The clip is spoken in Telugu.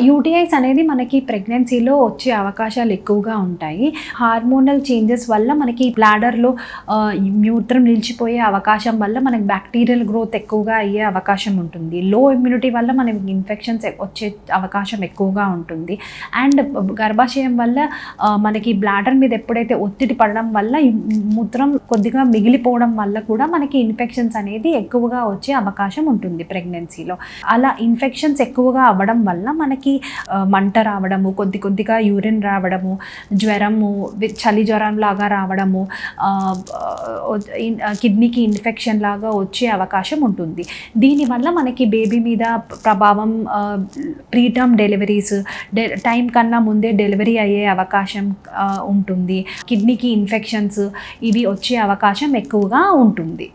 యూటీఐస్ అనేది మనకి ప్రెగ్నెన్సీలో వచ్చే అవకాశాలు ఎక్కువగా ఉంటాయి. హార్మోనల్ చేంజెస్ వల్ల మనకి బ్లాడర్‌లో మూత్రం నిలిచిపోయే అవకాశం వల్ల మనకి బ్యాక్టీరియల్ గ్రోత్ ఎక్కువగా అయ్యే అవకాశం ఉంటుంది. లో ఇమ్యూనిటీ వల్ల మనకి ఇన్ఫెక్షన్స్ వచ్చే అవకాశం ఎక్కువగా ఉంటుంది. అండ్ గర్భాశయం వల్ల మనకి బ్లాడర్ మీద ఎప్పుడైతే ఒత్తిడి పడడం వల్ల ఈ మూత్రం కొద్దిగా మిగిలిపోవడం వల్ల కూడా మనకి ఇన్ఫెక్షన్స్ అనేది ఎక్కువగా వచ్చే అవకాశం ఉంటుంది ప్రెగ్నెన్సీలో. అలా ఇన్ఫెక్షన్స్ ఎక్కువగా అవ్వడం వల్ల మనకి మంట రావడము, కొద్దిగా యూరిన్ రావడము, జ్వరము, చలి జ్వరం లాగా రావడము, కిడ్నీకి ఇన్ఫెక్షన్ లాగా వచ్చే అవకాశం ఉంటుంది. దీనివల్ల మనకి బేబీ మీద ప్రభావం, ప్రీటర్మ్ డెలివరీస్, టైం కన్నా ముందే డెలివరీ అయ్యే అవకాశం ఉంటుంది. కిడ్నీకి ఇన్ఫెక్షన్స్ ఇవి వచ్చే అవకాశం ఎక్కువగా ఉంటుంది.